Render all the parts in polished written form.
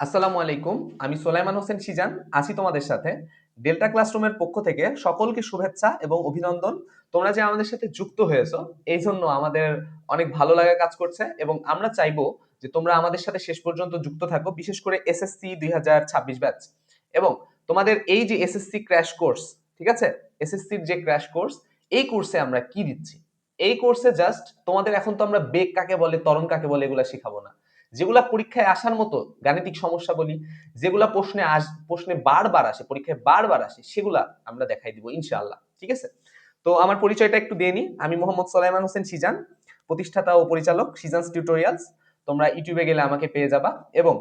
আসসালামু আলাইকুম। আমি সোলাইমান হোসেন সিজান আছি তোমাদের সাথে। ডেল্টা ক্লাসরুমের পক্ষ থেকে সকলকে শুভেচ্ছা এবং অভিনন্দন। তোমরা যে আমাদের সাথে যুক্ত হয়েছো এই জন্য আমাদের অনেক ভালো লাগা কাজ করছে এবং আমরা চাইবো যে তোমরা আমাদের সাথে শেষ পর্যন্ত যুক্ত থাকো, বিশেষ করে এসএসসি 2026 ব্যাচ। এবং তোমাদের এই যে এসএসসি ক্র্যাশ কোর্স, ঠিক আছে, এসএসসির যে ক্র্যাশ কোর্স, এই কোর্সে আমরা কি দিচ্ছি? এই কোর্সে জাস্ট তোমাদের এখন তো আমরা বেগ কাকে বলে, ত্বরণ কাকে বলে এগুলা শিখাবো না। যেগুলা পরীক্ষায় আসার মতো গাণিতিক সমস্যা বলি, যেগুলা প্রশ্নে বারবার আসে, পরীক্ষায় বারবার আসে, সেগুলা আমরা দেখাই দিব ইনশাআল্লাহ। ঠিক আছে? তো আমার পরিচয়টা একটু দিয়ে নিই। আমি মোহাম্মদ সোলাইমান হোসেন সিজান, প্রতিষ্ঠাতা ও পরিচালক সিজানস টিউটোরিয়ালস। তোমরা ইউটিউবে গেলে আমাকে পেয়ে যাবা। এবং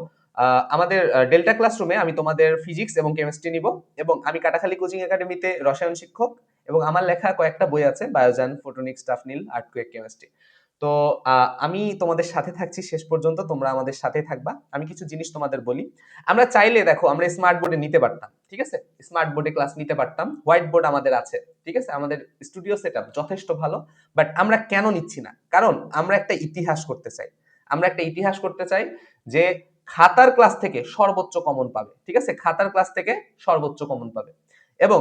আমাদের ডেল্টা ক্লাসরুমে আমি তোমাদের ফিজিক্স এবং কেমিস্ট্রি নিব। এবং আমি কাটাখালী কোচিং একাডেমিতে রসায়ন শিক্ষক। এবং আমার লেখা কয়েকটা বই আছে, বায়োজান, ফোটনিক্স, টাফনিল, আর্টকুয়েক, কেমিস্ট্রি। তো আমি তোমাদের সাথে থাকছি শেষ পর্যন্ত, তোমরা আমাদের সাথে থাকবা। আমি কিছু জিনিস তোমাদের বলি। আমরা চাইলে দেখো আমরা স্মার্ট বোর্ডে নিতে পারতাম, ঠিক আছে, স্মার্ট বোর্ডে ক্লাস নিতে পারতাম, হোয়াইট বোর্ড আমাদের আছে, ঠিক আছে, আমাদের স্টুডিও সেটআপ যথেষ্ট ভালো। বাট আমরা কেন নিচ্ছি না? কারণ আমরা একটা ইতিহাস করতে চাই। আমরা একটা ইতিহাস করতে চাই যে খাতার ক্লাস থেকে সর্বোচ্চ কমন পাবে, ঠিক আছে, খাতার ক্লাস থেকে সর্বোচ্চ কমন পাবে। এবং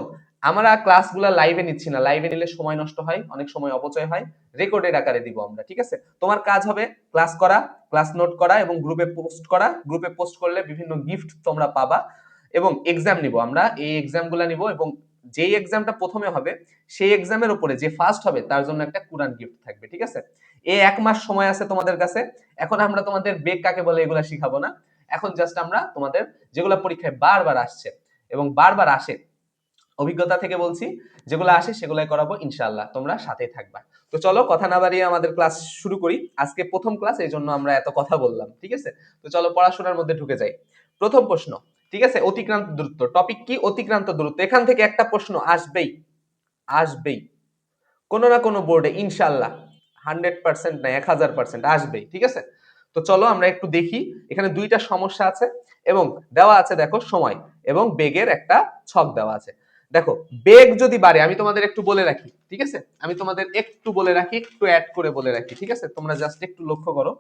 আমরা ক্লাসগুলো লাইভে নিচ্ছি না, লাইভে নিলে সময় নষ্ট হয়, অনেক সময় অপচয় হয়। রেকর্ডের আকারে দিব আমরা, ঠিক আছে। তোমার কাজ হবে ক্লাস করা, ক্লাস নোট করা এবং গ্রুপে পোস্ট করা। গ্রুপে পোস্ট করলে বিভিন্ন গিফট তোমরা পাবা। এবং এক্সাম নিব আমরা, এই এক্সামগুলো নিব। এবং যেই এক্সামটা প্রথমে হবে সেই এক্সামের উপরে যে ফার্স্ট হবে তার জন্য একটা কুরআন গিফট থাকবে, ঠিক আছে। এই 1 মাস সময় আছে তোমাদের কাছে। এখন আমরা তোমাদের বেগ কাকে বলে এগুলা শিখাবো না। এখন জাস্ট আমরা তোমাদের যেগুলো পরীক্ষায় বারবার আসছে এবং বারবার আসে, অভিজ্ঞতা থেকে বলছি, যেগুলো আসে সেগুলাই করাবো ইনশাআল্লাহ। তোমরা সাথেই থাকবা। তো চলো কথা না বাড়িয়ে আমাদের ক্লাস শুরু করি। আজকে প্রথম ক্লাস, এই জন্য আমরা এত কথা বললাম, ঠিক আছে। তো চলো পড়াশোনার মধ্যে ঢুকে যাই। প্রথম প্রশ্ন, ঠিক আছে, অতিক্রান্ত দূরত্ব। টপিক কি? অতিক্রান্ত দূরত্ব। এখান থেকে একটা প্রশ্ন আসবেই, আসবেই, কোনো না কোনো বোর্ডে ইনশাআল্লাহ। 100% না, 1000% আসবেই, ঠিক আছে। তো চলো আমরা একটু দেখি। এখানে দুইটা সমস্যা আছে এবং দেওয়া আছে দেখো সময় এবং বেগের একটা ছক দেওয়া আছে। দেখো বেগ যদি বাড়ে, আমি তোমাদের একটু বলে রাখি, ঠিক আছে, আমি তোমাদের একটু বলে রাখি, একটু অ্যাড করে বলে রাখি, ঠিক আছে, তোমরা জাস্ট একটু লক্ষ্য করো।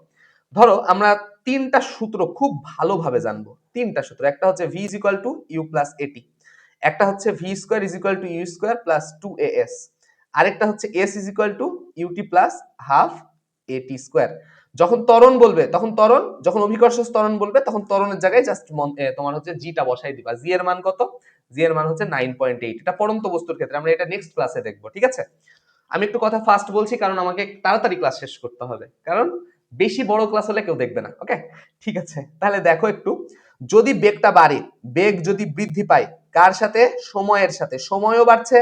ধরো আমরা তিনটা সূত্র খুব ভালোভাবে জানবো। তিনটা সূত্র, একটা হচ্ছে v is equal to u plus at, একটা হচ্ছে v square is equal to u square plus 2as, আরেকটা হচ্ছে s is equal to UT plus half at square. যখন ত্বরণ বলবে তখন ত্বরণ, যখন অভিকর্ষ ত্বরণ বলবে তখন ত্বরণের জায়গায় জাস্ট তোমার হচ্ছে জিটা বসাই দিবা। জি এর মান কত? জি এর মান হচ্ছে 9.8। এটা পড়ন্ত বস্তুর ক্ষেত্রে, আমরা এটা নেক্সট ক্লাসে দেখবো, ঠিক আছে। আমি একটু কথা ফাস্ট বলছি কারণ আমাকে তাড়াতাড়ি ক্লাস শেষ করতে হবে, কারণ বেশি বড় ক্লাস হলে কেউ দেখবে না। ওকে, ঠিক আছে, তাহলে দেখো একটু, যদি বেগটা বাড়ে, বেগ যদি বৃদ্ধি পায়, কার সাথে? সময়ের সাথে। সময়ও বাড়ছে,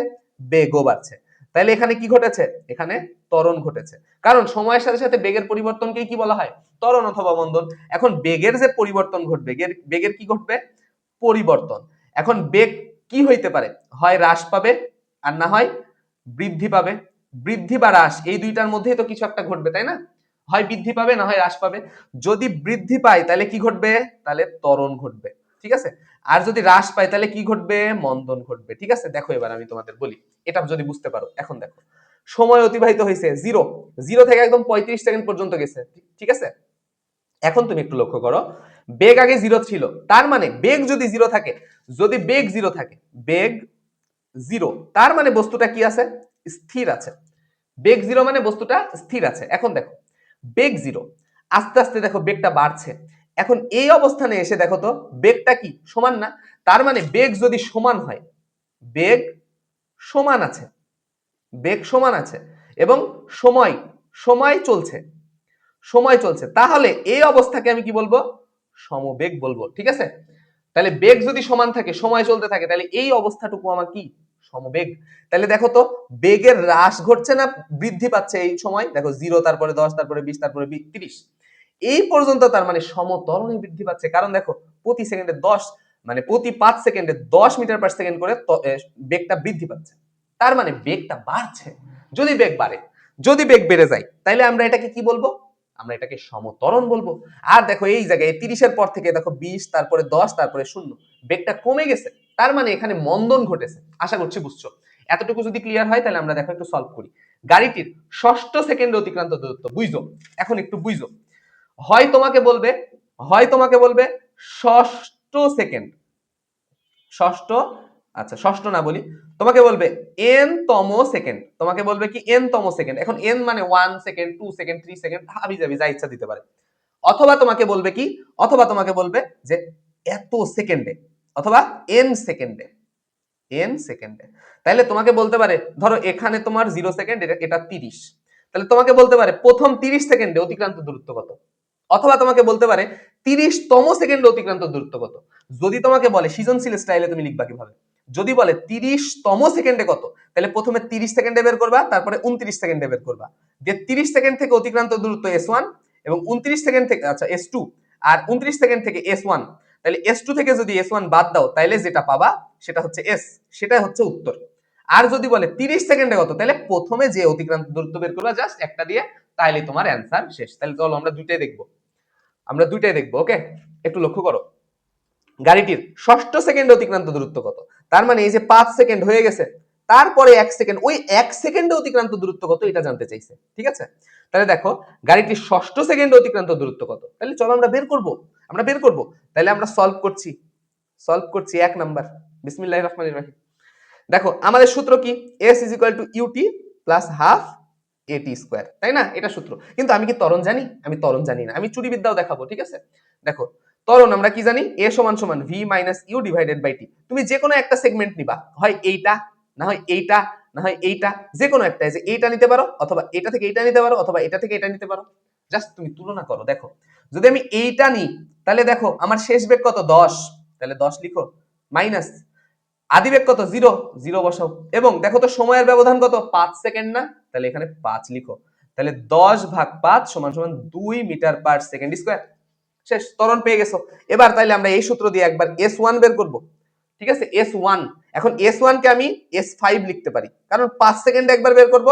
বেগও বাড়ছে। তাহলে এখানে কি ঘটেছে? এখানে ত্বরণ ঘটেছে। কারণ সময়ের সাথে সাথে বেগের পরিবর্তনকেই কি বলা হয়? ত্বরণ অথবা মন্দন। এখন বেগের যে পরিবর্তন ঘটবে, বেগের কি ঘটবে? পরিবর্তন। এখন বেগ কি হইতে পারে? হয় হ্রাস পাবে আর না হয় বৃদ্ধি পাবে। বৃদ্ধি বা হ্রাস এই দুইটার মধ্যেই তো কিছু একটা ঘটবে, তাই না? হয় বৃদ্ধি পাবে না হয় হ্রাস পাবে। যদি বৃদ্ধি পায় তাহলে কি ঘটবে? তাহলে ত্বরণ ঘটবে, ঠিক আছে। আর যদি হ্রাস পায় তাহলে কি ঘটবে? মন্দন ঘটবে, ঠিক আছে। দেখো এবার আমি তোমাদের বলি, এটা যদি বুঝতে পারো। এখন দেখো, সময় অতিবাহিত হয়েছে জিরো, জিরো থেকে একদম 35 সেকেন্ড পর্যন্ত গেছে, ঠিক আছে। এখন তুমি একটু লক্ষ্য করো, বেগ আগে জিরো ছিল, তার মানে বেগ যদি জিরো থাকে, যদি বেগ জিরো থাকে, বেগ জিরো, তার মানে বস্তুটা কি আছে? স্থির আছে। বেগ জিরো মানে বস্তুটা স্থির আছে। এখন দেখো বেগ জিরো, আস্তে আস্তে দেখো বেগটা বাড়ছে। এখন এই অবস্থানে এসে দেখো তো বেগটা কি সমান না? তার মানে বেগ যদি সমান হয়, বেগ সমান আছে, বেগ সমান আছে এবং সময়, সময় চলছে, সময় চলছে, তাহলে এই অবস্থাকে আমি কি বলবো? সমবেগ বলবো, ঠিক আছে। তাহলে বেগ যদি সমান থাকে, সময় চলতে থাকে, তাহলে এই অবস্থাটুকু আমার কি? সমবেগ। তাহলে দেখো তো বেগের হ্রাস ঘটছে না বৃদ্ধি পাচ্ছে? এই সময় দেখো 0, তারপরে 10, তারপরে 20, তারপরে 30, এই পর্যন্ত, তার মানে সমত্বরণে বৃদ্ধি পাচ্ছে। কারণ দেখো প্রতি সেকেন্ডে 10, মানে প্রতি 5 সেকেন্ডে 10 মিটার পার সেকেন্ড করে বেগটা বৃদ্ধি পাচ্ছে। তার মানে বেগটা বাড়ছে। যদি বেগ বাড়ে, যদি বেগ বেড়ে যায়, তাহলে আমরা এটাকে কি বলবো? আমরা এটাকে সমত্বরণ বলবো। আর দেখো এই জায়গায় 30-এর পর থেকে দেখো 20, তারপরে 10, তারপরে 0, বেগটা কমে গেছে। তার মানে এখানে মন্দন ঘটেছে। আশা করছি বুঝছো। এতটুকু যদি ক্লিয়ার হয় তাহলে আমরা দেখো একটু সলভ করি। গাড়িটির ষষ্ঠ সেকেন্ডে অতিক্রান্ত দূরত্ব বুঝছো। এখন একটু বুঝো। হয় তোমাকে বলবে, হয় তোমাকে বলবে ষষ্ঠ সেকেন্ড, ষষ্ঠ, আচ্ছা ষষ্ঠ না বলি, তোমাকে বলবে এন তম সেকেন্ড, তোমাকে বলবে কি এন তম সেকেন্ড। এখন এন মানে 1 সেকেন্ড, 2 সেকেন্ড, 3 সেকেন্ড, হাবি যাবি যা ইচ্ছা দিতে পারে। অথবা তোমাকে বলবে কি, অথবা তোমাকে বলবে যে এত সেকেন্ডে, অথবা এন সেকেন্ডে, এন সেকেন্ডে। তাহলে তোমাকে বলতে পারে, ধরো এখানে তোমার 0 সেকেন্ড, এটা 30, তাহলে তোমাকে বলতে পারে প্রথম 30 সেকেন্ডে অতিক্রান্ত দূরত্ব কত। অথবা তোমাকে বলতে পারে 30তম সেকেন্ডে অতিক্রান্ত দূরত্ব কত। যদি তোমাকে বলে সৃজনশীল স্টাইলে তুমি লিখবা কিভাবে, যদি বলে 30তম সেকেন্ডে কত, তাহলে প্রথমে 30 সেকেন্ডে বের করবা, তারপরে 29 সেকেন্ডে বের করবা, যে 30 সেকেন্ড থেকে অতিক্রান্ত দূরত্ব S1 এবং 29 সেকেন্ড থেকে আচ্ছা S2 আর 29 সেকেন্ড থেকে S1, তাহলে S2 থেকে যদি S1 বাদ দাও তাহলে যেটা পাবা সেটা হচ্ছে S, সেটাই হচ্ছে উত্তর। আর যদি বলে 30 সেকেন্ডে কত, তাহলে প্রথমে যে অতিক্রান্ত দূরত্ব বের করবা জাস্ট একটা দিয়ে, তাহলে তোমার অ্যান্সার শেষ। তাহলে চলো আমরা দুইটাই দেখবো, আমরা দুইটাই দেখবো। ওকে, একটু লক্ষ্য করো, গাড়িটির ষষ্ঠ সেকেন্ডে অতিক্রান্ত দূরত্ব কত, তার মানে এই যে 5 সেকেন্ড হয়ে গেছে, তারপরে 1 সেকেন্ড, ওই 1 সেকেন্ডে অতিক্রান্ত দূরত্ব কত এটা জানতে চাইছে। ঠিক আছে, তাহলে দেখো গাড়িটির ষষ্ঠ সেকেন্ডে অতিক্রান্ত দূরত্ব কত, তাহলে চলো আমরা বের করব, আমরা বের করব। তাহলে আমরা সলভ করছি, সলভ করছি 1 নাম্বার, বিসমিল্লাহির রহমানির রহিম। দেখো আমাদের সূত্র কি, s is equal to UT plus half at square, তাই না, এটা সূত্র। কিন্তু আমি কি ত্বরণ জানি? আমি ত্বরণ জানি না, আমি চুরি বিদ্যাও দেখাবো। ঠিক আছে, দেখো ত্বরণ আমরা কি জানি, a সমান সমান v minus u divided by t. তুমি যে কোনো একটা সেগমেন্ট নিবা, হয় এইটা, না হয় এইটা, না হয় এইটা, যে কোনো একটা, যে এইটা নিতে পারো, অথবা এটা থেকে এইটা নিতে পারো, অথবা এটা থেকে এটা নিতে পারো। জাস্ট তুমি তুলনা করো। দেখো যদি আমি এইটা নিই, তাহলে দেখো আমার শেষ বেগ কত 10, তাহলে 10 লিখো, মাইনাস আদিবেগ কত 0, 0 বসাও, এবং দেখো তো সময়ের ব্যবধান কত 5 সেকেন্ড না, তাহলে এখানে 5 লিখো। তাহলে 10 ভাগ 5 সমান সমান 2 মিটার পার সেকেন্ড স্কয়ার। শেষ, ত্বরণ পেয়ে গেছো। এবার তাইলে আমরা এই সূত্র দিয়ে একবার S1 বের করব। ঠিক আছে, S1, এখন S1 কে আমি S5 লিখতে পারি, কারণ 5 সেকেন্ডে একবার বের করব,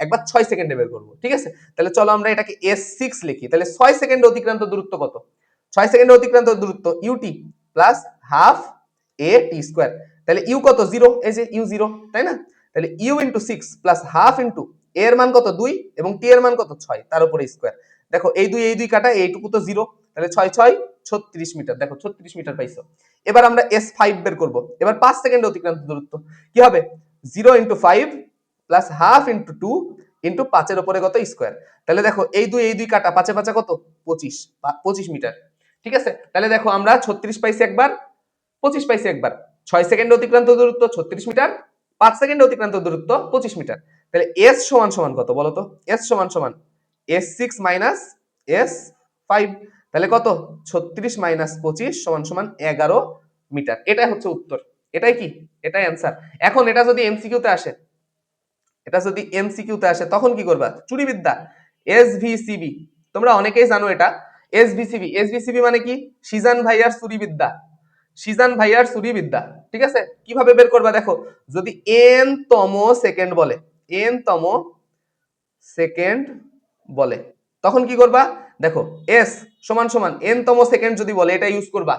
একবার 6 সেকেন্ডে বের করব। ঠিক আছে, তাহলে চলো আমরা এটাকে S6 লিখি। তাহলে 6 সেকেন্ডে অতিক্রান্ত দূরত্ব কত, 6 সেকেন্ডে অতিক্রান্ত দূরত্ব u t plus half a t square. তাহলে ইউ কত 0, এই যে ইউ 0, তাই না। তাহলে u into 6 plus half into a এর মান কত 2 এবং টি এর মান কত 6, তার উপরে স্কয়ার। দেখো এই দুই কাটা, এইটুকু তো 0, তাহলে 6 6 36 মিটার, দেখো 36 মিটার পাইছো। এবার আমরা S5 বের করব। এবার 5 সেকেন্ডে অতিক্রান্ত দূরত্ব কি হবে, 0 into 5 plus half into 2 into 5 এর উপরে কত স্কয়ার। তাহলে দেখো এই দুই কাটা, 5 5 কত 25, 25 মিটার। ঠিক আছে, তাহলে দেখো আমরা 36 পাইছি একবার, 25 পাইছি একবার। 6 সেকেন্ডে অতিক্রান্ত দূরত্ব 36 মিটার, 5 সেকেন্ডে অতিক্রান্ত দূরত্ব 25 মিটার। তাহলে S সমান সমান কত বলো তো, S সমান সমান S6 মাইনাস S5, তাহলে কত 36 মাইনাস 25 সমান সমান 11 মিটার। এটাই হচ্ছে উত্তর, এটাই কি, এটাই অ্যান্সার। এখন এটা যদি এমসিকিউ তে আসে, এটা যদি এমসিকিউ তে আসে তখন কি করবা, চুরি বিদ্যা, এসভিসিবি, তোমরা অনেকেই জানো এটা। এসভিসিবি, এসভিসিবি মানে কি, সিজান ভাইয়ার চুরি বিদ্যা, সিজান ভাইয়ার চুরি বিদ্যা। ঠিক আছে, কিভাবে বের করবা, দেখো যদি এন তম সেকেন্ড বলে, এন তম সেকেন্ড বলে, তখন কি করবা, দেখো এস সমান সমান এন তম সেকেন্ড যদি বলে, এটা ইউজ করবা।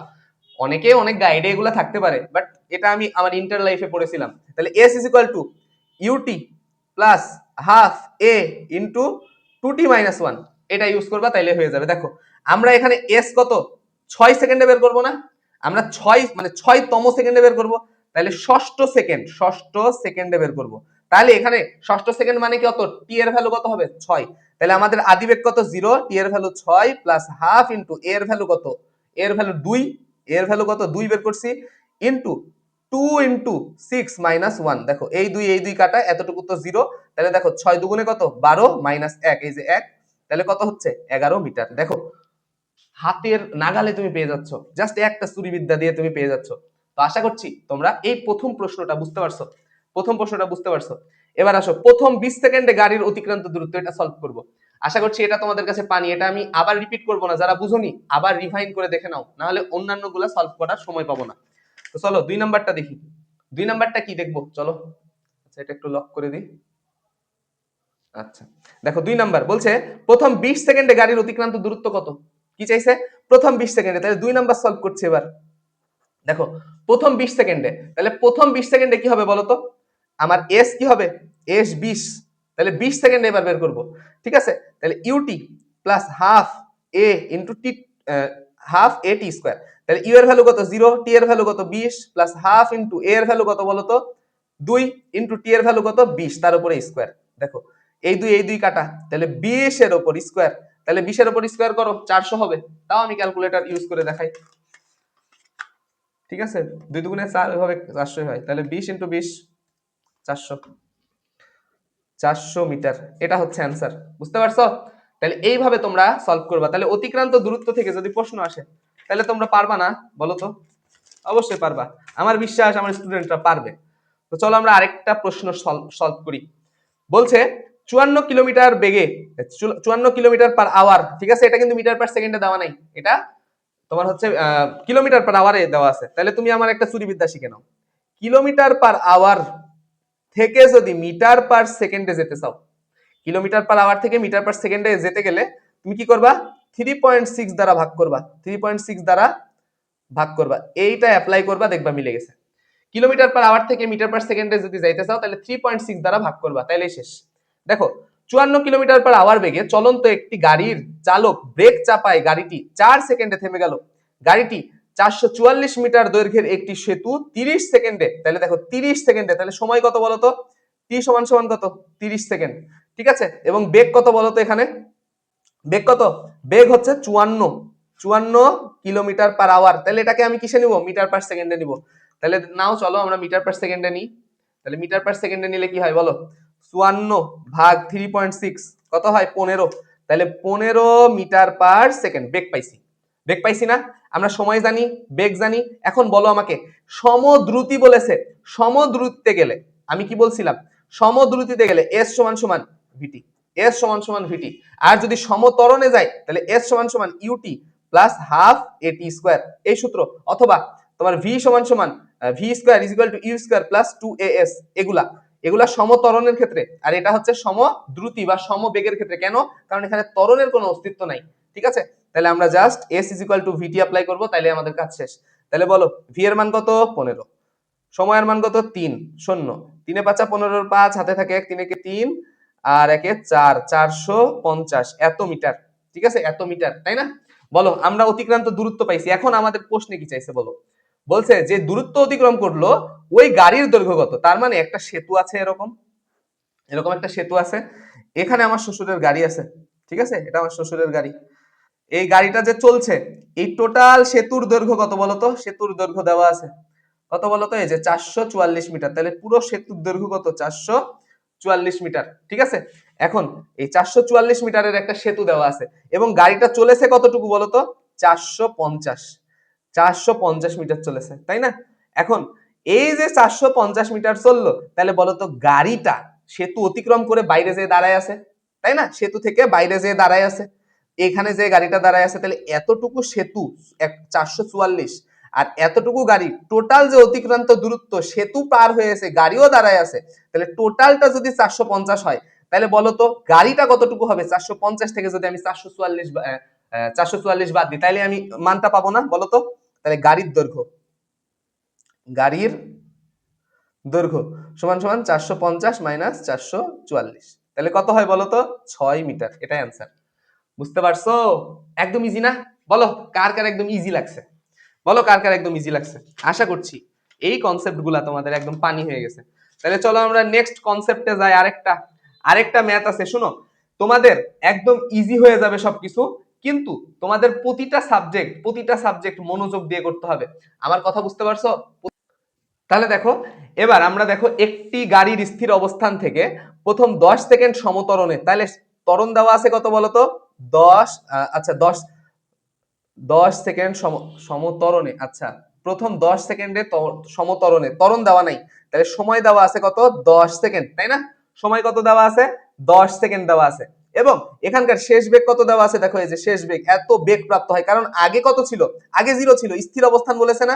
অনেকে অনেক গাইডে এগুলো থাকতে পারে, বাট এটা আমি আমার ইন্টার লাইফে পড়েছিলাম। তাহলে s is equal to UT plus half a into 2t minus 1, এটা ইউজ করবা, তাইলে হয়ে যাবে। দেখো আমরা এখানে এস কত 6 সেকেন্ডে বের করবো না, আমরা 6 মানে 6তম সেকেন্ডে বের করব, তাহলে ষষ্ঠ সেকেন্ড, ষষ্ঠ সেকেন্ডে বের করব। তাহলে এখানে ষষ্ঠ সেকেন্ড মানে কি, কত টি এর ভ্যালু কত হবে 6, তাহলে আমাদের আদিবেগ কত 0, টি এর ভ্যালু 6 প্লাস হাফ ইনটু এর ভ্যালু কত, এর ভ্যালু 2, এর ভ্যালু কত 2 বের করছি, ইনটু 2 ইনটু 6 মাইনাস 1, দেখো এই দুই কাটা, এতটুকু তো 0, তাহলে দেখো 6 দুগুণে কত 12 মাইনাস 1, এই যে 1, তাহলে কত হচ্ছে 11 মিটার। দেখো হাতের নাগালে তুমি পেয়ে যাচ্ছ, জাস্ট একটা চুরি বিদ্যা দিয়ে তুমি পেয়ে যাচ্ছ। তো আশা করছি তোমরা এই প্রথম প্রশ্নটা বুঝতে পারছো, প্রথম প্রশ্নটা বুঝতে পারছো। এবার আসো প্রথম 20 সেকেন্ডে গাড়ির অতিক্রান্ত দূরত্ব, এটা সলভ করব। আশা করছি এটা তোমাদের কাছে পানি, এটা আমি আবার রিপিট করব না, যারা বুঝোনি আবার রিভাইন করে দেখে নাও, না হলে অন্যান্য গুলা সলভ করার সময় পাবো না। তো চলো 2 নাম্বারটা দেখি, 2 নাম্বারটা কি দেখবো চলো, আচ্ছা এটা একটু লক করে দিই। আচ্ছা দেখো 2 নাম্বার বলছে প্রথম 20 সেকেন্ডে গাড়ির অতিক্রান্ত দূরত্ব কত, কি চাইছে প্রথম 20 সেকেন্ডে, তাহলে 2 নাম্বার সলভ করছে। এবার দেখো প্রথম 20 সেকেন্ডে, তাহলে প্রথম 20 সেকেন্ডে কি হবে বলো তো, আমার এস কি হবে, এস 20, তাহলে 20 সেকেন্ডে এবার বের করব। ঠিক আছে, তাহলে UT plus half A into T, half a T square. তাহলে ইউ এর ভ্যালু কত 0, টি এর ভ্যালু কত 20 প্লাস হাফ ইন্টু এ এর ভ্যালু কত বলতো 2 ইন্টু টি এর ভ্যালু কত 20, তার উপরে স্কোয়ার। দেখো এই দুই কাটা, তাহলে 20 এর উপর স্কোয়ার, তাহলে 20 এর উপর স্কোয়ার করো 400 হবে। তাও আমি ক্যালকুলেটর ইউজ করে দেখাই, ঠিক আছে? 2 দুগুণে 4 এভাবে 400 হয়, তাহলে 20 ইন্টু 20 400, 400 মিটার। এটা হচ্ছে অ্যান্সার, বুঝতে পারছো? তাহলে এইভাবে তোমরা সলভ করবা। তাহলে অতিক্রান্ত দূরত্ব থেকে যদি প্রশ্ন আসে তাহলে তোমরা পারবা না বলো তো? অবশ্যই পারবা, আমার বিশ্বাস আমার স্টুডেন্টরা পারবে। তো চলো আমরা আরেকটা প্রশ্ন সলভ করি। বলছে 54 কিলোমিটার বেগে, 54 কিলোমিটার পার আওয়ার, ঠিক আছে? এটা কিন্তু মিটার পার সেকেন্ডে দেওয়া নাই, এটা তোমার হচ্ছে কিলোমিটার পার আওয়ারে দেওয়া আছে। তাহলে তুমি আমার একটা চুরিবিদ্যা শিখে নাও। কিলোমিটার পার আওয়ার থেকে যদি মিটার পার সেকেন্ডে যেতে চাও, কিলোমিটার পার আওয়ার থেকে মিটার পার সেকেন্ডে যেতে গেলে তুমি কি করবা? 3.6 দ্বারা ভাগ করবা, 3.6 দ্বারা ভাগ করবা, এইটা অ্যাপ্লাই করবা, দেখবা মিলে গেছে। কিলোমিটার পার আওয়ার থেকে মিটার পার সেকেন্ডে যদি যাইতে চাও তাহলে 3.6 দ্বারা ভাগ করবা, তাইলে শেষ। দেখো 54 কিলোমিটার পার আওয়ার বেগে চলন্ত একটি গাড়ির চালক ব্রেক চাপায় গাড়িটি 4 সেকেন্ডে থেমে গেল। গাড়িটি 444 মিটার দৈর্ঘ্যের একটি সেতু 30 সেকেন্ডে, তাহলে দেখো 30 সেকেন্ডে, তাহলে সময় কত বলতো? টি সমান সমান কত? 30 সেকেন্ড, ঠিক আছে? এবং বেগ কত বলতো এখানে? বেগ কত? বেগ হচ্ছে 54 কিলোমিটার পার আওয়ার। তাহলে এটাকে আমি কিসে নিব? মিটার পার সেকেন্ডে নিব। তাহলে নাও চলো আমরা মিটার পার সেকেন্ডে নিই। তাহলে মিটার পার সেকেন্ডে নিলে কি হয় বলো? 54 ভাগ 3.6 কত হয়? 15। তাহলে 15 মিটার পার সেকেন্ড বেগ পাইছি। বেগ পাইছি না? আমরা সময় জানি, বেগ জানি। এখন বলো আমাকে, সমদ্রুতি বলেছে, সমদ্রুতিতে গেলে আমি কি বলছিলাম? সমদ্রুতিতে গেলে এস সমান সমান ভিটি, এস সমান সমান ভিটি। আর যদি সমতরণে যায় তাহলে এস সমান সমান ut plus half at square, এই সূত্র। অথবা তোমার ভি সমান সমান v square is equal to u square plus 2as, এগুলা এগুলা সমতরণের ক্ষেত্রে, আর এটা হচ্ছে সমদ্রুতি বা সমবেগের ক্ষেত্রে। কেন? কারণ এখানে ত্বরণের কোনো অস্তিত্ব নাই, ঠিক আছে? তাহলে আমরা just s is equal to vt apply করব, তাহলে আমাদের কাজ শেষ। তাহলে বলো ভি এর মান কত? 15, সময়ের মান কত? 3 শূন্য, 3 5 15 5, হাতে থাকে 1, 3 একে 3 আর 1 এ 4, 450 এত মিটার, ঠিক আছে? এত মিটার, তাই না? বলো আমরা অতিক্রান্ত দূরত্ব পাইছি। এখন আমাদের প্রশ্নে কি চাইছে বলো? বলছে যে দূরত্ব অতিক্রম করলো ওই গাড়ির দৈর্ঘ্য কত। তার মানে একটা সেতু আছে, এরকম এরকম একটা সেতু আছে, এখানে আমার শ্বশুরের গাড়ি আছে, ঠিক আছে? এটা আমার শ্বশুরের গাড়ি। এই গাড়িটা যে চলছে, এই টোটাল সেতুর দৈর্ঘ্য কত বলতো? সেতুর দৈর্ঘ্য দেওয়া আছে কত বলতো? এই যে 444 মিটার। তাহলে পুরো সেতুর দৈর্ঘ্য কত? 444 মিটার, ঠিক আছে? এখন এই 444 মিটারের একটা সেতু দেওয়া আছে এবং গাড়িটা চলেছে কতটুকু বলতো? 450, 450 মিটার চলেছে, তাই না? এখন এই যে 450 মিটার চললো, তাহলে বলতো গাড়িটা সেতু অতিক্রম করে বাইরে যেয়ে দাঁড়ায় আছে, তাই না? সেতু থেকে বাইরে যেয়ে দাঁড়ায় আছে, এখানে যে গাড়িটা দাঁড়ায় আছে, তাহলে এতটুকু সেতু 444 আর এতটুকু গাড়ি, টোটাল যে অতিক্রান্ত দূরত্ব, সেতু পার হয়েছে গাড়িও দাঁড়ায় আছে, তাহলে টোটালটা যদি 450 হয় তাহলে বলতো গাড়িটা কতটুকু হবে? 450 থেকে যদি আমি 444 বাদ দিই তাহলে আমি মানটা পাবো না বলতো? তাহলে গাড়ির দৈর্ঘ্য, গাড়ির দৈর্ঘ্য সমান সমান 450 মাইনাস 444, তাহলে কত হয় বলতো? 6 মিটার। এটাই অ্যান্সার, বুঝতে পারছো? একদম ইজি না? বলো কার কার একদম ইজি লাগছে, বলো কার কার একদম ইজি লাগছে। আশা করছি এই কনসেপ্ট গুলা তোমাদের একদম পানি হয়ে গেছে। তাহলে চলো আমরা নেক্সট কনসেপ্টে যাই। আরেকটা ম্যাথ আছে, শুনো। তোমাদের একদম ইজি হয়ে যাবে সবকিছু, কিন্তু তোমাদের প্রতিটা সাবজেক্ট মনোযোগ দিয়ে করতে হবে। আমার কথা বুঝতে পারছো? তাহলে দেখো, এবার আমরা দেখো একটি গাড়ির স্থির অবস্থান থেকে প্রথম 10 সেকেন্ড সমতরণে, তাহলে ত্বরণ দেওয়া আছে কত বলতো? 10, আচ্ছা 10 সেকেন্ড সমতরণে, আচ্ছা প্রথম 10 সেকেন্ডে সমতরণে, ত্বরণ দেওয়া নাই, তাহলে সময় দেওয়া আছে কত? 10 সেকেন্ড, তাই না? সময় কত দেওয়া আছে? 10 সেকেন্ড দেওয়া আছে। এবং এখানকার শেষ বেগ কত দেওয়া আছে? দেখো এই যে শেষ বেগ, এত বেগ প্রাপ্ত হয় কারণ আগে কত ছিল? আগে 0 ছিল, স্থির অবস্থান বলেছে না?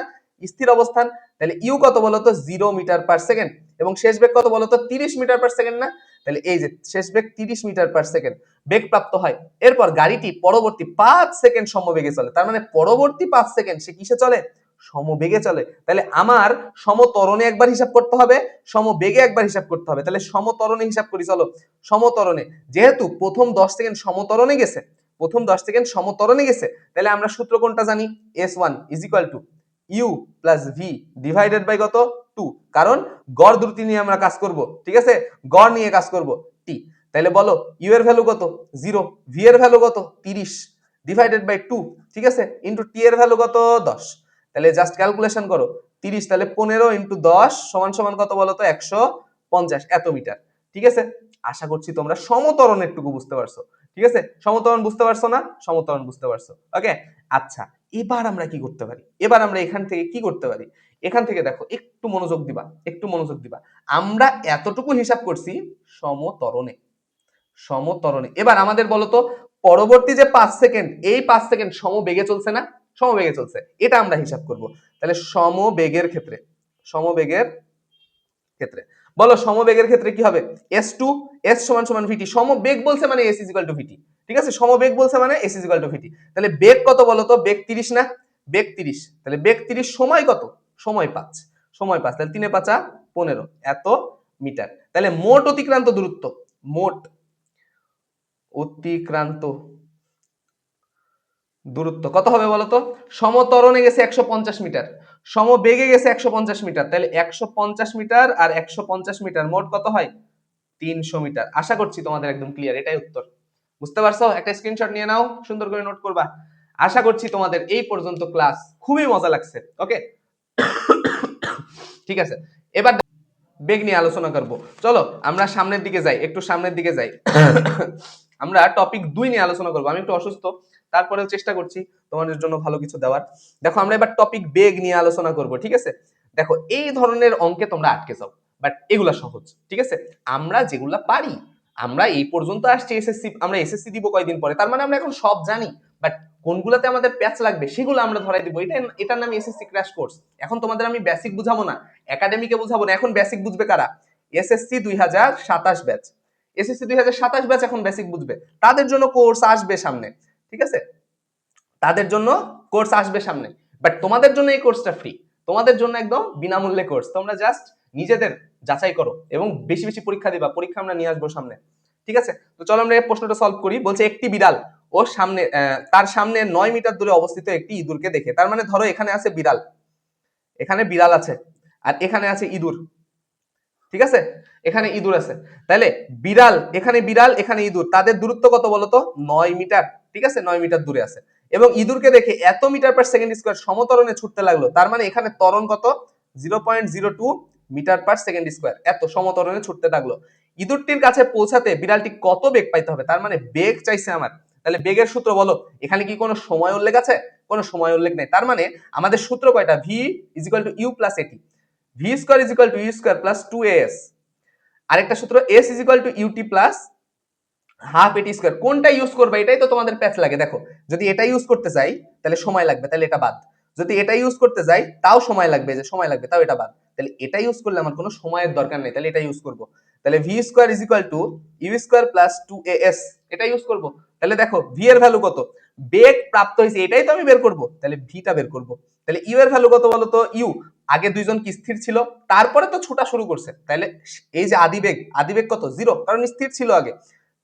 স্থির অবস্থান। তাহলে ইউ কত বলতো? 0 মিটার পার সেকেন্ড। এবং শেষ বেগ কত বলতো? 30 মিটার পার সেকেন্ড না? তাহলে এই যে শেষ বেগ 30 মিটার পার সেকেন্ড বেগ প্রাপ্ত হয়। এরপর গাড়িটি পরবর্তী 5 সেকেন্ড সমবেগে চলে, তার মানে পরবর্তী 5 সেকেন্ড সে কিসে চলে? সমবেগে চলে। তাহলে আমার সমতরণে একবার হিসাব করতে হবে, সমবেগে একবার হিসাব করতে হবে। তাহলে সমতরণে হিসাব করি, চলো। সমতরণে যেহেতু প্রথম 10 সেকেন্ড সমতরণে গেছে, প্রথম 10 সেকেন্ড সমত্বরণে গেছে, তাহলে আমরা সূত্র কোনটা জানি? S1 is equal to u plus v divided by কত? 2। কারণ গড় দ্রুতি নিয়ে আমরা কাজ করব, ঠিক আছে, গড় নিয়ে কাজ করব টি। তাহলে বলো ইউ এর ভ্যালু কত? 0, ভি এর ভ্যালু কত? 30 ডিভাইডেড বাই 2, ঠিক আছে, ইনটু টি এর ভ্যালু কত? 10। তাহলে জাস্ট ক্যালকুলেশন করো, 30 তাহলে 15 ইনটু 10 সমান সমান কত বলো তো? 150 এত মিটার, ঠিক আছে। আশা করছি তোমরা সমত্বরণ একটুকু বুঝতে পারছো, ঠিক আছে। সমত্বরণ বুঝতে পারছো না? সমত্বরণ বুঝতে পারছো, ওকে। আচ্ছা, এবার আমরা কি করতে পারি? এবার আমরা এখান থেকে কি করতে পারি? এখান থেকে দেখো, একটু মনোযোগ দিবা, একটু মনোযোগ দিবা। আমরা এতটুকু হিসাব করছি সমত্বরণে, সমত্বরণে। এবার আমাদের বলো তো, পরবর্তী যে 5 সেকেন্ড, এই 5 সেকেন্ড সমবেগে চলছে না? সমবেগে চলছে, এটা আমরা হিসাব করব। তাহলে সমবেগের ক্ষেত্রে, সমবেগের ক্ষেত্রে বলো, সমবেগের ক্ষেত্রে কি হবে? S2 S সমান সমান VT। সমবেগ বলছে মানে S is equal two VT, ঠিক আছে। সমবেগ বলছে মানে S is equal two VT। তাহলে বেগ কত বলো তো? বেগ 30 না? বেগ 30, তাহলে বেগ 30, সময় কত? সময় 5, সময় 5, তাহলে 3 এ 5 15 এত মিটার। তাহলে মোট অতিক্রান্ত দূরত্ব, মোট অতিক্রান্ত দূরত্ব কত হবে বলতো? সমত্বরণে গেছে 150 মিটার, সমবেগে গেছে 150 মিটার, তাহলে 150 মিটার আর 150 মিটার মোট কত হয়? 300 মিটার। আশা করছি তোমাদের একদম ক্লিয়ার, এটাই উত্তর। বুঝতে পারছো? একটা স্ক্রিনশট নিয়ে নাও, সুন্দর করে নোট করবা। আশা করছি তোমাদের এই পর্যন্ত ক্লাস খুবই মজা লাগছে, ওকে। ঠিক আছে, এবার বেগ নিয়ে আলোচনা করব। চলো আমরা সামনের দিকে যাই, একটু সামনের দিকে যাই। আমরা টপিক 2 নিয়ে আলোচনা করব। আমি একটু অসুস্থ, তারপরেও চেষ্টা করছি তোমাদের জন্য ভালো কিছু দেওয়ার। দেখো আমরা এবার টপিক বেগ নিয়ে আলোচনা করব, ঠিক আছে। দেখো এই ধরনের অঙ্কে তোমরা আটকে যাও, বাট এগুলা সহজ, ঠিক আছে। আমরা যেগুলা পারি, আমরা এই পর্যন্ত আসছি এসএসসি, আমরা এসএসসি দিব কয়দিন পরে, তার মানে আমরা এখন সব জানি, বাট কোনগুলাতে আমাদের প্যাচ লাগবে সেগুলো আমরা ধরাই দিব। এটার নাম এসএসসি ক্র্যাশ কোর্স। এখন তোমাদের আমি বেসিক বুঝাবো না, একাডেমিকে বুঝাবো না, এখন বেসিক বুঝবে কারা? এসএসসি 2027 ব্যাচ, এসএসসি 2027 ব্যাচ এখন বেসিক বুঝবে। তাদের জন্য কোর্স আসবে সামনে, ঠিক আছে, তাদের জন্য কোর্স আসবে সামনে। বাট তোমাদের জন্য এই কোর্সটা ফ্রি, তোমাদের জন্য একদম বিনামূল্যে কোর্স। তোমরা জাস্ট নিজেদের যাচাই করো এবং বেশি বেশি পরীক্ষা দিবা, পরীক্ষা আমরা নিয়ে আসবো সামনে, ঠিক আছে। তো চলো আমরা এই প্রশ্নটা সলভ করি। বলছে একটি বিড়াল ও সামনে তার সামনে 9 মিটার দূরে অবস্থিত একটি ইঁদুরকে দেখে, তার মানে ধরো এখানে আছে বিড়াল, এখানে বিড়াল আছে, আর এখানে আছে ইঁদুর, ঠিক আছে, এখানে ইঁদুর আছে। তাহলে বিড়াল, এখানে বিড়াল, এখানে ইঁদুর, তাদের দূরত্ব কত বলতো? 9 মিটার, ঠিক আছে, 9 মিটার দূরে আছে। এবং ইঁদুরকে দেখে এত মিটার পার সেকেন্ড স্কয়ার সমত্বরণে ছুটতে লাগলো, তার মানে এখানে ত্বরণ কত? 0.02 মিটার পার সেকেন্ড স্কয়ার, এত সমত্বরণে ছুটতে লাগলো। ইঁদুরটির কাছে পৌঁছাতে বিড়ালটি কত বেগ পাইতে হবে? তার মানে বেগ চাইছে আমার। তাহলে বেগের সূত্র বলো। এখানে কি কোনো সময় উল্লেখ আছে? কোনো সময় উল্লেখ নেই। তার মানে আমাদের সূত্র কয়টা? v is equal to u plus a t, v square is equal to u square plus 2as। আরেকটা সূত্র s is equal to UT plus half a t square. কোনটা ইউজ করবে এটাই তো তোমাদের প্যাচ লাগে। দেখো যদি এটা ইউজ করতে যাই তাহলে সময় লাগবে, তাহলে এটা বাদ। যদি এটা ইউজ করতে যাই তাও সময় লাগবে, যে সময় লাগবে, তাও এটা বাদ। তাহলে এটা ইউজ করলে আমার কোনো সময়ের দরকার নেই, তাহলে এটা ইউজ করব। তাহলে v square is equal to u square plus 2as, এটা ইউজ করব। তাহলে দেখো ভি এর ভ্যালু কত? বেগ প্রাপ্ত হয়েছে এটাই তো আমি বের করব, তাহলে ভিটা বের করব। তাহলে ইউ এর ভ্যালু কত বলো তো? ইউ, আগে দুইজন কি স্থির ছিল, তারপরে তো ছোটা শুরু করছে, তাহলে এই যে আদিবেগ, আদিবেগ কত? 0, কারণ স্থির ছিল আগে।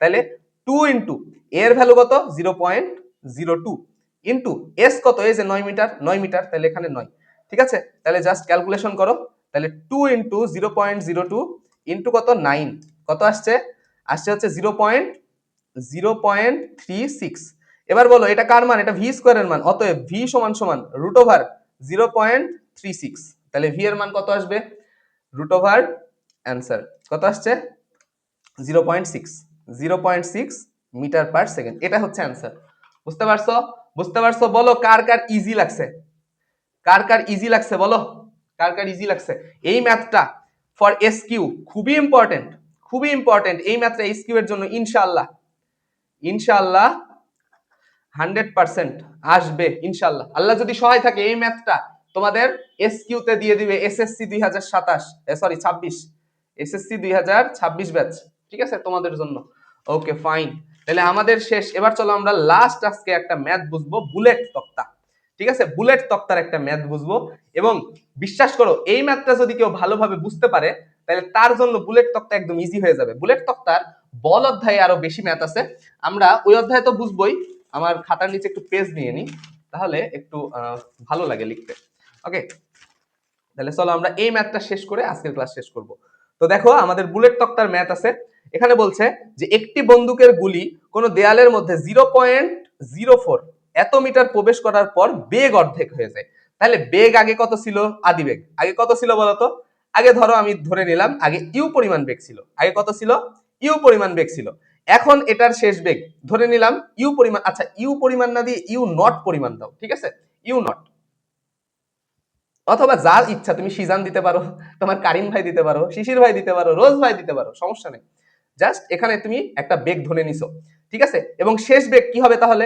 তাহলে 2 ইন্টু এর ভ্যালু কত? 0.02 ইন্টু এস কত? এই যে 9 মিটার, 9 মিটার, তাহলে এখানে 9, ঠিক আছে। তাহলে জাস্ট ক্যালকুলেশন করো। তাহলে 2 ইন্টু 0.02 ইন্টু কত? 9, কত আসছে? আসছে হচ্ছে 0.36। এবার বলো এটা কার মান? এটা ভি স্কয়ারের মান, অতএব ভি সমান সমান রুট ওভার 0.36। তাহলে ভি এর মান কত আসবে? রুট ওভার অ্যান্সার কত আসছে? 0.6, 0.6 মিটার পার সেকেন্ড, এটা হচ্ছে অ্যান্সার। বুঝতে পারছো? বুঝতে পারছো? বলো কার কার ইজি লাগছে, কার কার ইজি লাগছে বলো, কার কার ইজি লাগছে। এই ম্যাথটা ফর এস কিউ খুবই ইম্পর্টেন্ট, খুবই ইম্পর্টেন্ট এই ম্যাথটা এস কিউ এর জন্য। ইনশাআল্লাহ, ইনশাআল্লাহ 100% আসবে ইনশাআল্লাহ। আল্লাহ যদি সহায় থাকে এই ম্যাথটা তোমাদের এস কিউ তে দিয়ে দিবে এসএসসি 2027, সরি 26, এসএসসি 2026 ব্যাচ, ঠিক আছে, তোমাদের জন্য। ওকে ফাইন, তাহলে আমাদের শেষ। এবার চলো আমরা লাস্ট আজকে একটা ম্যাথ বুঝবো, বুলেট তক্তা, ঠিক আছে, বুলেট তক্তার একটা ম্যাথ বুঝবো। এবং বিশ্বাস করো এই ম্যাথটা যদি কেউ ভালোভাবে বুঝতে পারে তাহলে তার জন্য বুলেট তক্তা একদম ইজি হয়ে যাবে। বুলেট তক্তার বল অধ্যায়ে আরো বেশি ম্যাথ আছে, আমরা ওই অধ্যায়ে তো বুঝবোই, আমার খাতার নিচে একটু পেজ নিয়ে নিই, তাহলে একটু ভালো লাগে লিখতে। ওকে, তাহলে চলো আমরা এই ম্যাথটা শেষ করে আজকের ক্লাস শেষ করব। তো দেখো আমাদের বুলেট তক্তার ম্যাথ আছে। এখানে বলছে যে একটি বন্দুকের গুলি কোন দেয়ালের মধ্যে 0.04 এত মিটার প্রবেশ করার পর বেগ অর্ধেক হয়ে যায়। তাহলে বেগ আগে কত ছিল? আদি বেগ আগে কত ছিল বলতো? আগে ধরো আমি ধরে নিলাম আগে ইউ পরিমাণ বেগ ছিল। আগে কত ছিল? ইউ পরিমাণ বেগ ছিল। এখন এটার শেষ বেগ ধরে নিলাম ইউ পরিমাণ। আচ্ছা, ইউ পরিমাণ না দিয়ে ইউ নট পরিমাণ দাও, ঠিক আছে? ইউ নট, অথবা যার ইচ্ছা, তুমি সিজান দিতে পারো, তোমার কারিম ভাই দিতে পারো, শিশির ভাই দিতে পারো, রোজ ভাই দিতে পারো, সমস্যা নেই। জাস্ট এখানে তুমি একটা বেগ ধরে নিছো, ঠিক আছে? এবং শেষ বেগ কি হবে তাহলে?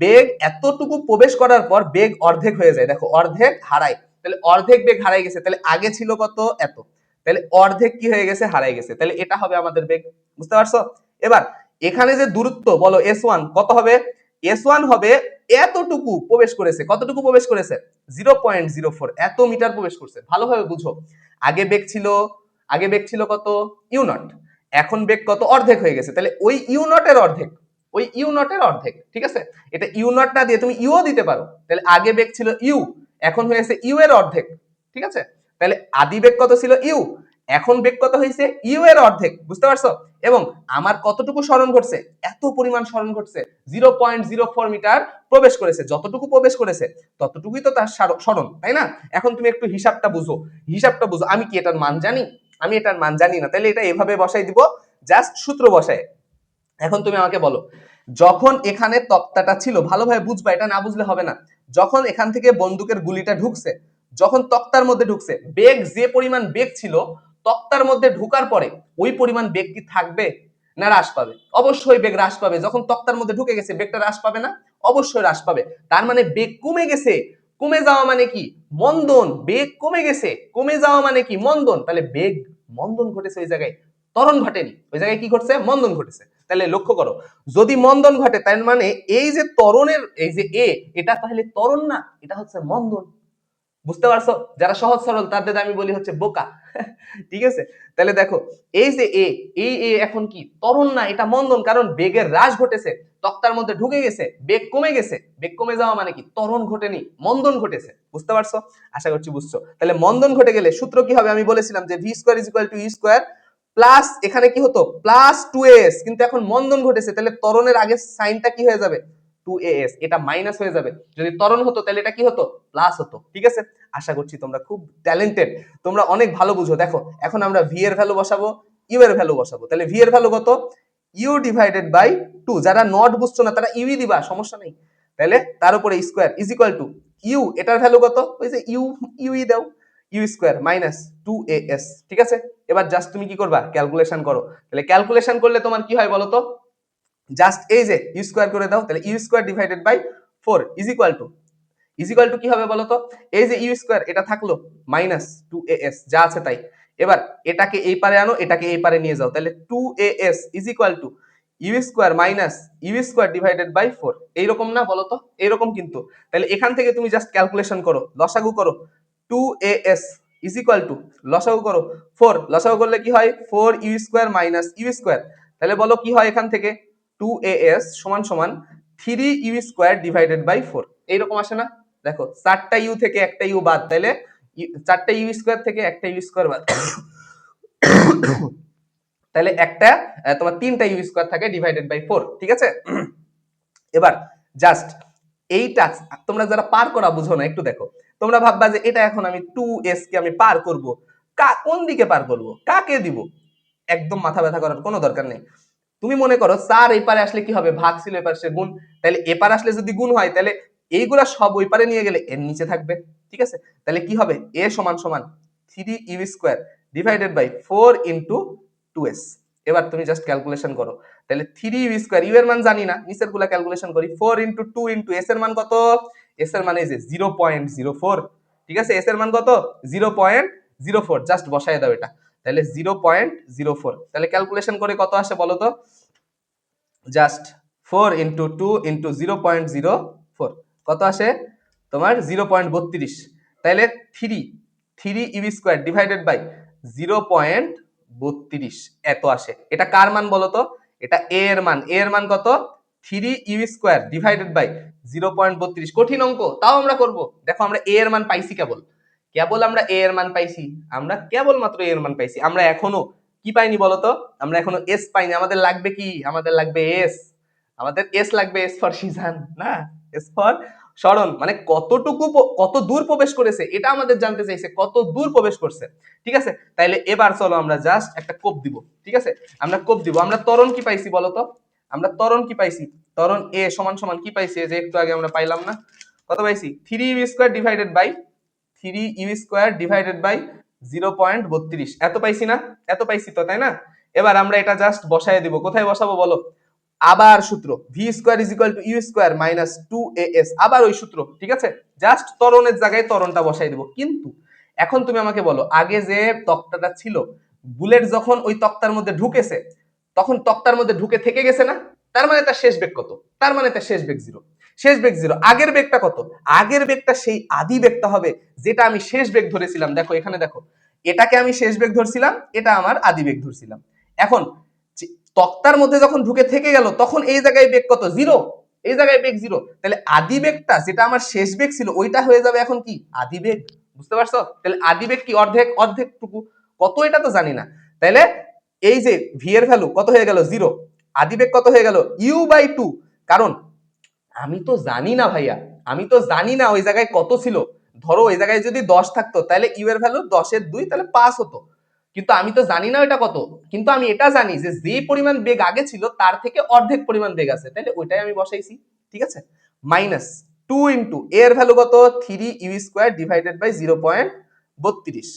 বেগ এতটুকু প্রবেশ করার পর বেগ অর্ধেক হয়ে যায়। দেখো অর্ধেক হারায়, তাহলে অর্ধেক বেগ হারাই গেছে। তাহলে আগে ছিল কত? এত, তাহলে অর্ধেক কি হয়ে গেছে? হারাই গেছে। তাহলে এটা হবে আমাদের বেগ, বুঝতে পারছো? এবার এখানে যে দূরত্ব বলো S1 কত হবে? S1 হবে এতটুকু প্রবেশ করেছে। কতটুকু প্রবেশ করেছে? 0.04 এত মিটার প্রবেশ করছে। ভালোভাবে বুঝো, আগে বেগ ছিল, আগে বেগ ছিল কত? U naught. এখন বেগ কত? অর্ধেক হয়ে গেছে। তাহলে ওই ইউ নটের অর্ধেক, ওই ইউ নটের অর্ধেক, ঠিক আছে? এটা ইউ নট না দিয়ে তুমি ইউও দিতে পারো। তাহলে আগে বেগ ছিল ইউ, এখন হয়েছে ইউ এর অর্ধেক, ঠিক আছে? তাহলে আদি বেগ কত ছিল? ইউ, এখন বেগ কত হয়েছে? ইউ এর অর্ধেক, বুঝতে পারছো? এবং আমার কতটুকু সরণ ঘটছে? এত পরিমাণ সরণ ঘটছে, 0.04 মিটার প্রবেশ করেছে। যতটুকু প্রবেশ করেছে ততটুকুই তো তার সরণ, তাই না? এখন তুমি একটু হিসাবটা বুঝো, হিসাবটা বুঝো। আমি কি এটার মান জানি? আমি এটার মান জানি না। তাহলে এটা এভাবে বসাই দিব, জাস্ট সূত্র বসায়। এখন তুমি আমাকে বলো, যখন এখানে তক্তাটা ছিল, ভালোভাবে বুঝবা, এটা না বুঝলে হবে না। যখন এখান থেকে বন্দুকের গুলিটা ঢুকছে, যখন তক্তার মধ্যে ঢুকছে, বেগ যে পরিমাণ বেগ ছিল তক্তার মধ্যে ঢুকার পরে ওই পরিমাণ বেগ কি থাকবে না হ্রাস পাবে? অবশ্যই বেগ হ্রাস পাবে। যখন তক্তার মধ্যে ঢুকে গেছে বেগটা হ্রাস পাবে না? অবশ্যই হ্রাস পাবে। তার মানে বেগ কমে গেছে। কমে যাওয়া মানে কি? মন্দন। বেগ কমে গেছে, কমে যাওয়া মানে কি? মন্দন। তাহলে বেগ মন্দন ঘটেছে ওই জায়গায়, ত্বরণ ঘটেনি। ওই জায়গায় কি ঘটছে? মন্দন ঘটেছে। তাহলে লক্ষ্য করো, যদি মন্দন ঘটে তার মানে এই যে ত্বরণের এই যে এ, এটা তাহলে ত্বরণ না, এটা হচ্ছে মন্দন। বুঝতে পারছো? যারা সহজ সরল তাদের আমি বলি হচ্ছে বোকা। ঠিক আছে? তাহলে দেখো এই যে এ, এই এ এখন কি? ত্বরণ না, এটা মন্দন। কারণ বেগের হ্রাস ঘটেছে, তক্তার মধ্যে ঢুকে গেছে, বেগ কমে গেছে। বেগ কমে যাওয়া মানে কি? ত্বরণ ঘটেনি, মন্দন ঘটেছে। বুঝতে পারছো? আশা করছি বুঝছো। তাহলে মন্দন ঘটে গেলে সূত্র কি হবে? আমি বলেছিলাম যে v square is equal to u square plus, এখানে কি হতো? প্লাস 2as, কিন্তু এখন মন্দন ঘটেছে, তাহলে ত্বরণের আগে সাইনটা কি হয়ে যাবে? 2as, এটা মাইনাস হয়ে যাবে। যদি ত্বরণ হতো তাহলে এটা কি হতো? প্লাস হতো। ঠিক আছে? আশা করছি তোমরা খুব ট্যালেন্টেড, তোমরা অনেক ভালো বুঝো। দেখো এখন আমরা ভি এর ভ্যালু বসাবো, ইউ এর ভ্যালু বসাবো। তাহলে ভি এর ভ্যালু কত? U divided by 2। যারা নট বুঝছো না তারা ইউই দিবা, সমস্যা নেই। তাহলে তার উপরে square is equal to u, এটার ভ্যালু কত? ওই যে ইউ, ইউই দাও, ইউ স্কয়ার মাইনাস 2as। ঠিক আছে? এবার জাস্ট তুমি কি করবা? ক্যালকুলেশন করো। তাহলে ক্যালকুলেশন করলে তোমার কি হয় বলো তো? জাস্ট এই যে ইউ স্কয়ার করে দাও, তাহলে u square divided by 4 is equal to কি হবে বলো তো? এই যে ইউ স্কয়ার এটা থাকলো মাইনাস 2as, যা আছে তাই। এবার এটাকে এই পারে আনো, এটাকে এই পারে নিয়ে যাও, তাহলে 2as is equal to u square minus u square divided by 4। এইরকম না বলো তো? এইরকম কিন্তু। তাহলে এখান থেকে তুমি জাস্ট ক্যালকুলেশন করো, লসাগু করো। 2as ইজ ইকুয়াল টু লসাগু করো 4, লসাগু করলে কি হয়? 4 u square minus u square. তাহলে বলো কি হয় এখান থেকে? 2as সমান সমান 3 ইউ স্কয়ার ডিভাইডেড বাই 4। এইরকম আসে না? দেখো 4টা ইউ থেকে একটা ইউ বাদ, তাহলে 4টা ইউ স্কয়ার থেকে একটা ইউ স্কয়ার বাদ, তাহলে একটা তোমার 3টা ইউ স্কয়ার থাকে ডিভাইডেড বাই 4। ঠিক আছে? এবার জাস্ট এইটা তোমরা যারা পার করা বুঝো না একটু দেখো, তোমরা ভাববা যে এটা এখন আমি 2s কে আমি পার করব, কোন দিকে পার করব, কাকে দিব? একদম মাথা ব্যথা করার কোনো দরকার নেই। তুমি মনে করো 4 এই পারে আসলে কি হবে? ভাগ ছিল, এপারে সে গুণ। তাহলে এপারে আসলে যদি গুণ হয় তাহলে এইগুলা সব ওই পারে নিয়ে গেলে এর নিচে থাকবে। ঠিক আছে? তাহলে কি হবে? a সমান সমান 3 u square divided by 4 into 2s। এবার তুমি জাস্ট ক্যালকুলেশন করো। তাহলে 3 ইউ স্কয়ার, ইউ এর মান জানি না, নিচের গুলা ক্যালকুলেশন করি। 4 ইনটু 2 ইনটু s এর মান কত? s এর মান এই যে 0.04। ঠিক আছে? s এর মান কত? 0.04। জাস্ট বসায় দাও এটা। তাহলে 0.04, তাহলে ক্যালকুলেশন করে কত আসে বলো তো? জাস্ট 4 ইন্টু 2 ইন্টু 0.04 কত আসে তোমার? 0.32। তাহলে 3 ইউ স্কয়ার ডিভাইডেড বাই 0.32 এত আসে। এটা কার মান বলো তো? এটা এ এর মান। এ এর মান কত? 3u² divided by 0.32। কঠিন অঙ্ক, তাও আমরা করব। দেখো আমরা a এর মান পাইছি, কেবল আমরা a এর মান পাইছি, আমরা কেবলমাত্র a এর মান পাইছি। আমরা এখনো কি পাইনি বলতো? আমরা এখনো s পাইনি। আমাদের লাগবে কি? আমাদের লাগবে s। আমাদের s লাগবে, s ফর সিজান না, s ফর সরণ। মানে কতটুকু কত দূর প্রবেশ করেছে এটা আমাদের জানতে চাইছে, কত দূর প্রবেশ করছে। ঠিক আছে, তাইলে এবার চলো আমরা জাস্ট একটা কোপ দিব। ঠিক আছে, আমরা কোপ দিব। আমরা ত্বরণ কি পাইছি বলতো? আমরা ত্বরণ কি পাইছি? ত্বরণ a সমান সমান কি পাইছি? যে একটু আগে আমরা পাইলাম না, কত পাইছি? 3u² divided by 3u² divided by 0.32। এত পাইছি না? এত পাইছি তো, তাই না? এবার আমরা এটা জাস্ট বসায় দিব। কোথায় বসাবো বলো? আবার সূত্র v² মাইনাস 2as, আবার ওই সূত্র। ঠিক আছে, জাস্ট ত্বরণের জায়গায় ত্বরণটা বসাই দিব। কিন্তু এখন তুমি আমাকে বলো, আগে যে তক্তাটা ছিল, বুলেট যখন ওই তক্তার মধ্যে ঢুকেছে তখন তক্তার মধ্যে ঢুকে থেকে গেছে না? তার মানে তার শেষ বেগ কত? তার মানে তার শেষ বেগ 0। শেষ বেগ 0। আগের বেগটা কত? আগের বেগটা সেই আদি বেগটা হবে যেটা আমি শেষ বেগ ধরেছিলাম। দেখো এখানে দেখো, এটাকে আমি শেষ বেগ ধরছিলাম, এটা আমার আদি বেগ ধরছিলাম। এখন তক্তার মধ্যে যখন ঢুকে থেকে গেল তখন এই জায়গায় বেগ কত? 0। এই জায়গায় বেগ 0। তাহলে আদি বেগটা যেটা আমার শেষ বেগ ছিল ওইটা হয়ে যাবে এখন কি? আদি বেগ। বুঝতে পারছো? তাহলে আদি বেগ কি? অর্ধেক। অর্ধেকটুকু কত এটা তো জানি না। তাহলে এই যে ভি এর ভ্যালু কত হয়ে গেল? 0। আদি বেগ কত হয়ে গেল? u/2। কারণ আমি তো জানি না ভাইয়া, আমি তো জানি না ওই জায়গায় কত ছিল। ধরো ওই জায়গায় যদি 10 থাকতো তাহলে ইউ এর ভ্যালু 10 এর 2 তাহলে 5 হতো। কিন্তু আমি তো জানি না এটা কত। কিন্তু আমি এটা জানি যে যে পরিমাণ বেগ আগে ছিল তার থেকে অর্ধেক পরিমাণ বেগ আছে, তাহলে ওইটাই আমি বসাইছি। ঠিক আছে, মাইনাস 2 ইন্টু এর ভ্যালু কত? 3u² ডিভাইডেড বাই 0.32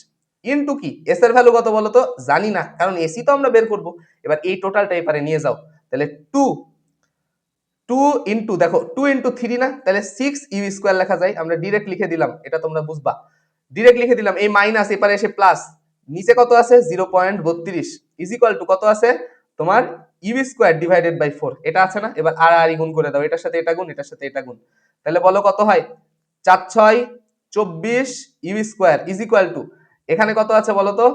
ইন্টু কি এস এর ভ্যালু কত বলো তো? জানি না, কারণ এসি তো আমরা বের করব। এবার এই টোটালটা এপারে নিয়ে যাও, তাহলে 2 ইন্টু, দেখো 2 ইন্টু 3 না, তাহলে 6u² লেখা যায়। আমরা ডিরেক্ট লিখে দিলাম, এটা তোমরা বুঝবা। ডিরেক্ট লিখে দিলাম, এই মাইনাস এপারে এসে প্লাস, নিচে কত আছে? 0.32 ইজ ইকুয়াল টু কত আছে তোমার? u² ডিভাইডেড বাই 4 এটা আছে না? এবার আর গুণ করে দাও, এটার সাথে এটা গুণ, এটার সাথে এটা গুণ। তাহলে বলো কত হয়? 4 6 24 u² ইজ ইকুয়াল টু, এখানে কত আছে বলো তো?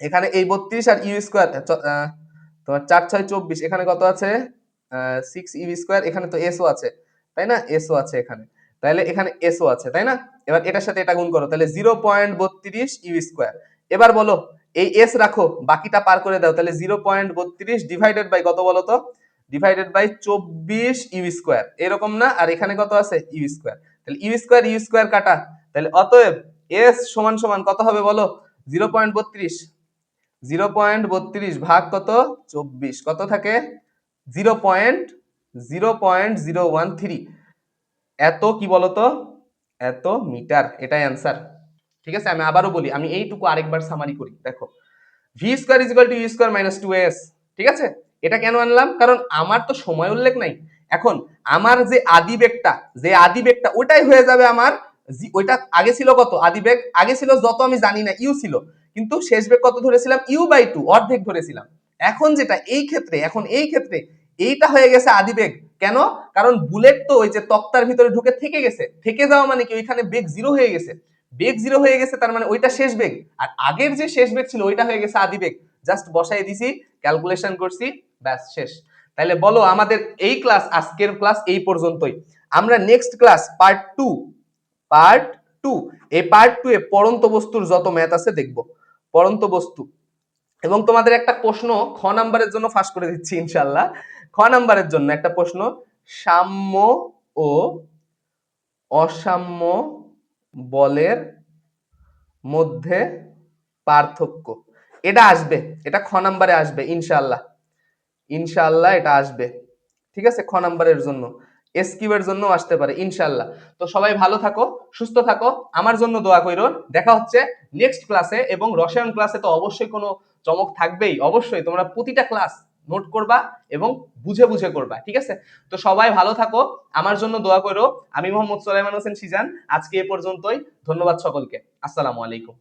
এখানে এই 32 আর u², তোমার 4 6 24, এখানে কত আছে? 6u², এখানে তো এসও আছে, তাই না? এসও আছে এখানে, তাহলে এখানে এসও আছে, তাই না? এবার এটার সাথে এটা গুণ করো, তাহলে 0.32u²। এবার বলো এই এস রাখো, বাকিটা পার করে দাও, তাহলে 0.32 ডিভাইডেড বাই কত বলো তো? ডিভাইডেড বাই 24u², এরকম না? আর এখানে কত আছে? u², তাহলে u² কাটা, তাহলে অতএব এস সমান সমান কত হবে বলো? 0.32, 0.32 ভাগ কত? 24, কত থাকে? 0.013। এত কি বলতো? এত মিটার, এটাই অ্যান্সার। ঠিক আছে, আমি আবারও বলি, আমি এইটুকু আরেকবার সামারি করি। দেখো v² is equal two u² minus 2as। ঠিক আছে, এটা কেন আনলাম? কারণ আমার তো সময় উল্লেখ নাই। এখন আমার যে আদি বেগটা ওটাই হয়ে যাবে আমার, ওইটা আগে ছিল কত? আদি বেগ আগে ছিল যত আমি জানি না, ইউ ছিল, কিন্তু শেষ বেগ কত ধরেছিলাম? u/2, অর্ধেক ধরেছিলাম। এখন যেটা এই ক্ষেত্রে এইটা হয়ে গেছে আদি বেগ। কেন? কারণ বুলেট তো ওই যে তক্তার ভিতরে ঢুকে থেকে গেছে, থেকে যাওয়া মানে কি? ওইখানে বেগ 0 হয়ে গেছে। বেগ 0 হয়ে গেছে, তার মানে ওইটা শেষ বেগ। আর আগের যে শেষ বেগ ছিল ওইটা হয়ে গেছে আদি বেগ। জাস্ট বসাই দিছি, ক্যালকুলেশন করছি, ব্যাস শেষ। তাহলে বলো, আমাদের এই ক্লাস, আজকের ক্লাস এই পর্যন্তই। আমরা নেক্সট ক্লাস পার্ট 2, এই পার্ট 2 এ পড়ন্ত বস্তুর যত ম্যাথ আছে দেখব। পড়ন্ত বস্তু, এবং তোমাদের একটা প্রশ্ন খ নাম্বারের জন্য ফাঁস করে দিচ্ছি ইনশাআল্লাহ। খ নাম্বারের জন্য একটা প্রশ্ন, সাম্য ও অসাম্য বলের মধ্যে পার্থক্য। এটা আসবে, এটা খ নাম্বারে আসবে ইনশাআল্লাহ। ইনশাআল্লাহ এটা আসবে। ঠিক আছে, খ নাম্বারের জন্য, এসকিউ এর জন্য আসতে পারে ইনশাআল্লাহ। তো সবাই ভালো থাকো, সুস্থ থাকো, আমার জন্য দোয়া কইরো। দেখা হচ্ছে নেক্সট ক্লাসে, এবং রসায়ন ক্লাসে তো অবশ্যই কোনো চমক থাকবেই। অবশ্যই তোমরা প্রতিটা ক্লাস নোট করবা এবং বুঝে বুঝে করবা। ঠিক আছে, তো সবাই ভালো থাকো, আমার জন্য দোয়া করো। আমি মোহাম্মদ সোলাইমান হোসেন সিজান, আজকে এ পর্যন্তই। ধন্যবাদ সকলকে। আসসালামু আলাইকুম।